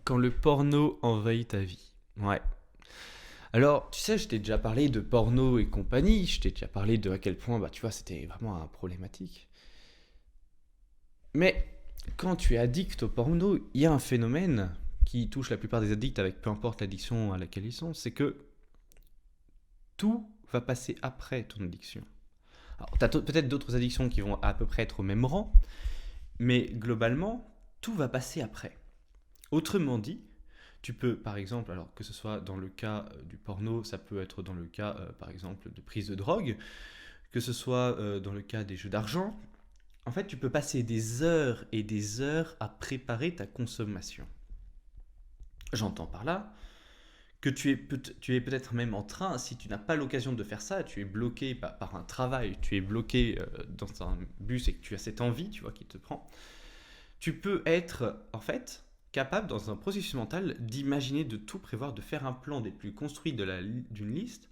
Quand le porno envahit ta vie. Ouais. Alors, tu sais, je t'ai déjà parlé de porno et compagnie, je t'ai déjà parlé de à quel point, tu vois, c'était vraiment un problématique. Mais quand tu es addict au porno, il y a un phénomène qui touche la plupart des addicts avec peu importe l'addiction à laquelle ils sont, c'est que tout va passer après ton addiction. Alors, tu as peut-être d'autres addictions qui vont à peu près être au même rang, mais globalement, tout va passer après. Autrement dit, tu peux, par exemple, alors que ce soit dans le cas du porno, ça peut être dans le cas, par exemple, de prise de drogue, que ce soit dans le cas des jeux d'argent, en fait, tu peux passer des heures et des heures à préparer ta consommation. J'entends par là que tu es peut-être même en train, si tu n'as pas l'occasion de faire ça, tu es bloqué par un travail, tu es bloqué dans un bus et que tu as cette envie, tu vois, qui te prend, tu peux être, en fait, capable, dans un processus mental, d'imaginer, de tout prévoir, de faire un plan des plus construits d'une liste,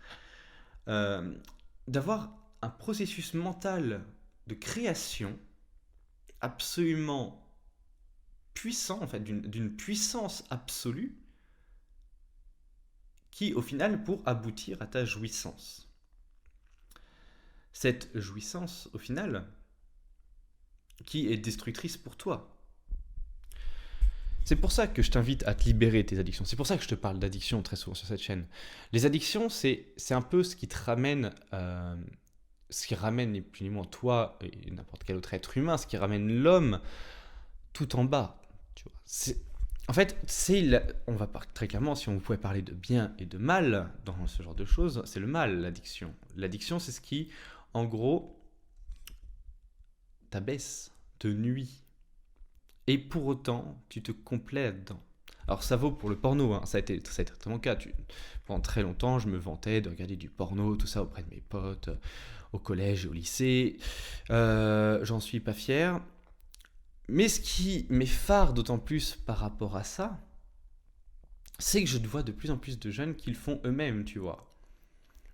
euh, d'avoir un processus mental de création absolument puissant, en fait, d'une puissance absolue, qui, au final, pour aboutir à ta jouissance. Cette jouissance, au final, qui est destructrice pour toi. C'est pour ça que je t'invite à te libérer de tes addictions. C'est pour ça que je te parle d'addiction très souvent sur cette chaîne. Les addictions, c'est un peu ce qui te ramène, ce qui ramène ni plus ni moins toi et n'importe quel autre être humain, ce qui ramène l'homme tout en bas. Tu vois. En fait, on va parler très clairement, si on pouvait parler de bien et de mal dans ce genre de choses, c'est le mal, l'addiction. L'addiction, c'est ce qui, en gros, t'abaisse, te nuit. Et pour autant, tu te complais là-dedans. Alors ça vaut pour le porno, hein. Ça a été mon cas. Pendant très longtemps, je me vantais de regarder du porno, tout ça auprès de mes potes, au collège et au lycée. J'en suis pas fier. Mais ce qui m'effare d'autant plus par rapport à ça, c'est que je vois de plus en plus de jeunes qui le font eux-mêmes, tu vois.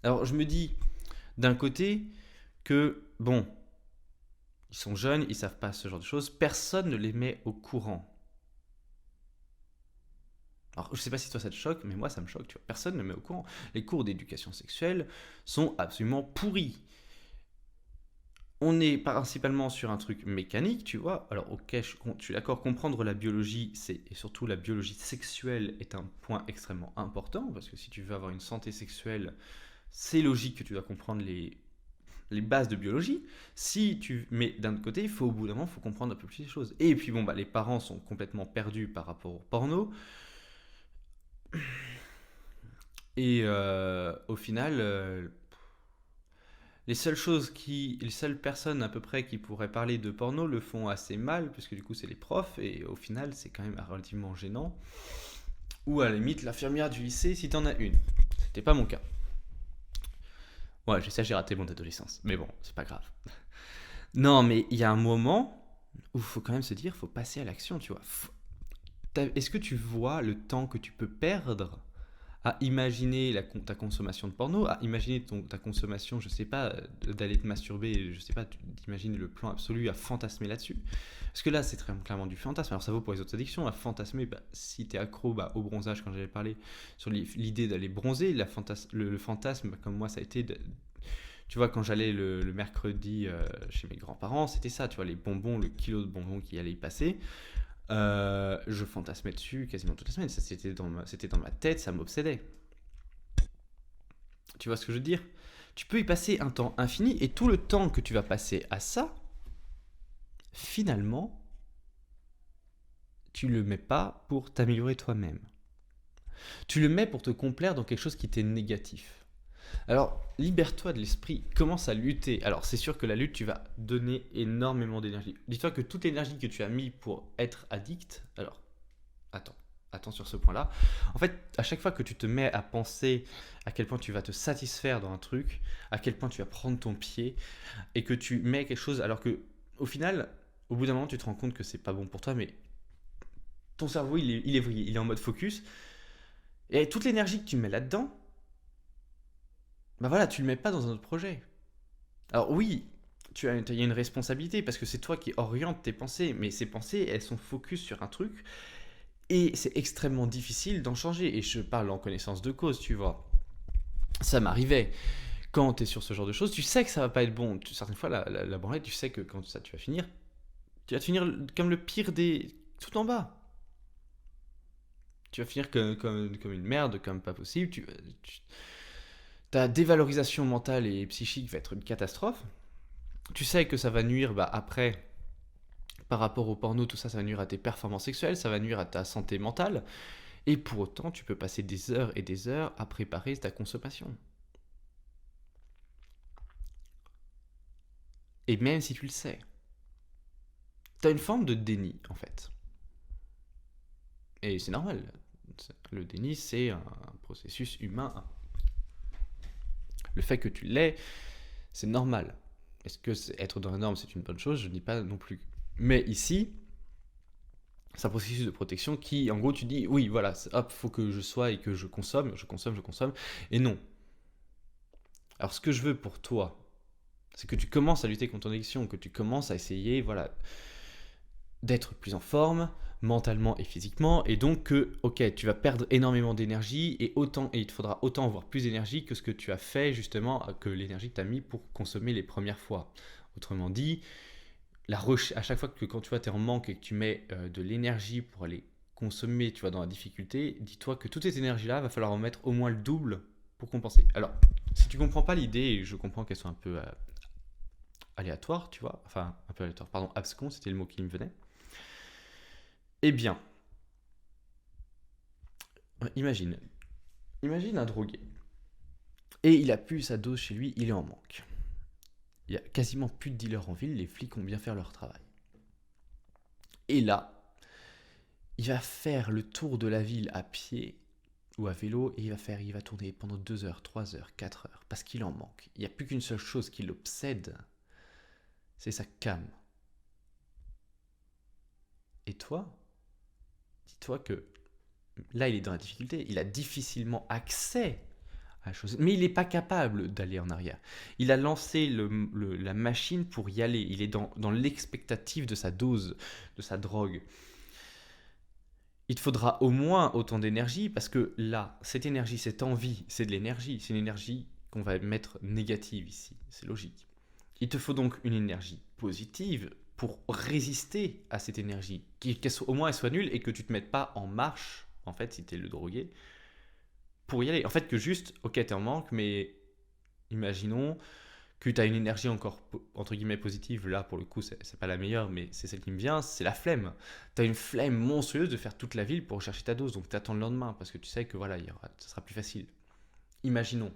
Alors je me dis, d'un côté, que bon, ils sont jeunes, ils savent pas ce genre de choses, personne ne les met au courant. Alors, je sais pas si toi ça te choque, mais moi ça me choque, tu vois. Personne ne me met au courant. Les cours d'éducation sexuelle sont absolument pourris. On est principalement sur un truc mécanique, tu vois. Alors, ok, je suis d'accord, comprendre la biologie, et surtout la biologie sexuelle, est un point extrêmement important, parce que si tu veux avoir une santé sexuelle, c'est logique que tu dois comprendre les bases de biologie. Mais d'un autre côté, au bout d'un moment, il faut comprendre un peu plus les choses. Et puis, bon, les parents sont complètement perdus par rapport au porno. Et au final, les seules personnes à peu près qui pourraient parler de porno le font assez mal, puisque du coup c'est les profs, et au final c'est quand même relativement gênant. Ou à la limite l'infirmière du lycée si t'en as une. C'était pas mon cas. Ouais, je sais, j'ai raté mon adolescence, mais bon, c'est pas grave. Non, mais il y a un moment où il faut quand même se dire, faut passer à l'action, tu vois. Est-ce que tu vois le temps que tu peux perdre à imaginer ta consommation de porno, à imaginer ta consommation, je sais pas, d'aller te masturber, je sais pas, t'imagines le plan absolu à fantasmer là-dessus. Parce que là, c'est très clairement du fantasme. Alors ça vaut pour les autres addictions, à fantasmer, si t'es accro au bronzage, quand j'avais parlé sur l'idée d'aller bronzer, le fantasme, comme moi, ça a été tu vois, quand j'allais le mercredi chez mes grands-parents, c'était ça, tu vois, les bonbons, le kilo de bonbons qui allait y passer. Je fantasmais dessus quasiment toute la semaine. Ça, c'était dans ma tête, ça m'obsédait. Tu vois ce que je veux dire? Tu peux y passer un temps infini et tout le temps que tu vas passer à ça, finalement, tu le mets pas pour t'améliorer toi-même. Tu le mets pour te complaire dans quelque chose qui t'est négatif. Alors, libère-toi de l'esprit, commence à lutter. Alors, c'est sûr que la lutte, tu vas donner énormément d'énergie. Dis-toi que toute l'énergie que tu as mis pour être addict, alors, attends sur ce point-là. En fait, à chaque fois que tu te mets à penser à quel point tu vas te satisfaire dans un truc, à quel point tu vas prendre ton pied, et que tu mets quelque chose, alors que, au final, au bout d'un moment, tu te rends compte que c'est pas bon pour toi, mais ton cerveau, il est vrillé, il est en mode focus, et toute l'énergie que tu mets là-dedans, voilà, tu le mets pas dans un autre projet. Alors oui, il y a une responsabilité parce que c'est toi qui oriente tes pensées, mais ces pensées, elles sont focus sur un truc Et c'est extrêmement difficile d'en changer. Et je parle en connaissance de cause, tu vois. Ça m'arrivait. Quand tu es sur ce genre de choses, tu sais que ça va pas être bon. Certaines fois, la branlette, tu sais que quand ça, tu vas finir comme le pire des... tout en bas. Tu vas finir comme une merde, comme pas possible. Ta dévalorisation mentale et psychique va être une catastrophe. Tu sais que ça va nuire après, par rapport au porno, tout ça, ça va nuire à tes performances sexuelles, ça va nuire à ta santé mentale. Et pour autant, tu peux passer des heures et des heures à préparer ta consommation. Et même si tu le sais, tu as une forme de déni, en fait. Et c'est normal. Le déni, c'est un processus humain. Le fait que tu l'aies, c'est normal. Est-ce que être dans la norme, c'est une bonne chose? Je ne dis pas non plus. Mais ici, c'est un processus de protection qui, en gros, tu dis, oui, voilà, hop, faut que je sois et que je consomme, et non. Alors, ce que je veux pour toi, c'est que tu commences à lutter contre ton addiction, que tu commences à essayer, voilà, d'être plus en forme, mentalement et physiquement, et donc que, ok, tu vas perdre énormément d'énergie, et il te faudra autant avoir plus d'énergie que ce que tu as fait, justement, que l'énergie que tu as mis pour consommer les premières fois. Autrement dit, à chaque fois que quand tu vois tu es en manque et que tu mets de l'énergie pour aller consommer, tu vas dans la difficulté, dis-toi que toute cette énergie-là, va falloir en mettre au moins le double pour compenser. Alors, si tu comprends pas l'idée, et je comprends qu'elle soit un peu aléatoire, tu vois, enfin, un peu aléatoire, pardon, abscon, c'était le mot qui me venait. Eh bien, imagine un drogué. Et il a plus sa dose chez lui, il est en manque. Il y a quasiment plus de dealers en ville, les flics ont bien fait leur travail. Et là, il va faire le tour de la ville à pied ou à vélo et il va tourner pendant 2 heures, 3 heures, 4 heures parce qu'il en manque. Il n'y a plus qu'une seule chose qui l'obsède, c'est sa cam. Et toi, dis-toi que là, il est dans la difficulté, il a difficilement accès à la chose, mais il n'est pas capable d'aller en arrière. Il a lancé la machine pour y aller, il est dans l'expectative de sa dose, de sa drogue. Il te faudra au moins autant d'énergie parce que là, cette énergie, cette envie, c'est de l'énergie. C'est une énergie qu'on va mettre négative ici. C'est logique. Il te faut donc une énergie positive pour résister à cette énergie. Au moins elle soit nulle et que tu ne te mettes pas en marche, en fait, si tu es le drogué, pour y aller. En fait, que juste, ok, tu es en manque, mais imaginons que tu as une énergie encore, entre guillemets, positive, là, pour le coup, c'est pas la meilleure, mais c'est celle qui me vient, c'est la flemme. Tu as une flemme monstrueuse de faire toute la ville pour chercher ta dose, donc tu attends le lendemain, parce que tu sais que, voilà, ça sera plus facile. Imaginons.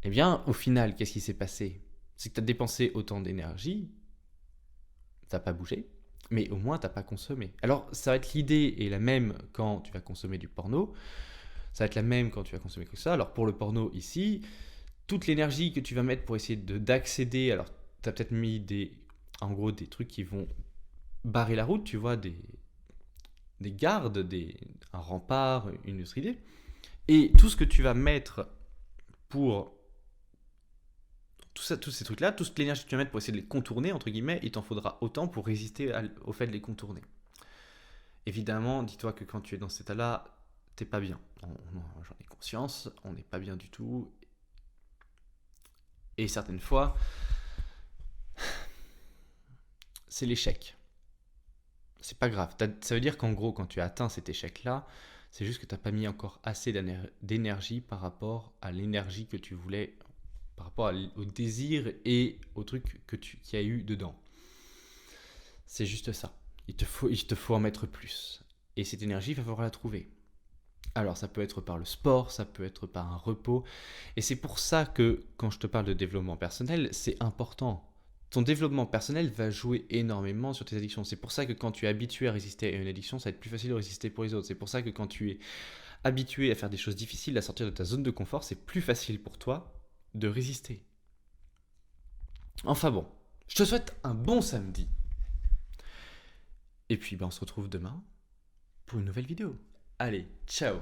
Eh bien, au final, qu'est-ce qui s'est passé? C'est que tu as dépensé autant d'énergie, tu n'as pas bougé, mais au moins, tu n'as pas consommé. Alors, ça va être l'idée est la même quand tu vas consommer du porno, ça va être la même quand tu vas consommer que ça. Alors, pour le porno, ici, toute l'énergie que tu vas mettre pour essayer d'accéder, alors tu as peut-être mis en gros des trucs qui vont barrer la route, tu vois, des gardes, un rempart, une autre idée, et tout ce que tu vas mettre pour tous ces trucs-là, toute l'énergie que tu vas mettre pour essayer de les contourner, entre guillemets, il t'en faudra autant pour résister au fait de les contourner. Évidemment, dis-toi que quand tu es dans cet état-là, t'es pas bien. J'en ai conscience, on n'est pas bien du tout. Et certaines fois, c'est l'échec. C'est pas grave. Ça veut dire qu'en gros, quand tu as atteint cet échec-là, c'est juste que tu n'as pas mis encore assez d'énergie par rapport à l'énergie que tu voulais, par rapport au désir et au truc qu'il y a eu dedans. C'est juste ça. Il te faut en mettre plus. Et cette énergie, il va falloir la trouver. Alors ça peut être par le sport, ça peut être par un repos. Et c'est pour ça que quand je te parle de développement personnel, c'est important. Ton développement personnel va jouer énormément sur tes addictions. C'est pour ça que quand tu es habitué à résister à une addiction, ça va être plus facile de résister pour les autres. C'est pour ça que quand tu es habitué à faire des choses difficiles, à sortir de ta zone de confort, c'est plus facile pour toi de résister. Enfin bon, je te souhaite un bon samedi. Et puis on se retrouve demain pour une nouvelle vidéo. Allez, ciao!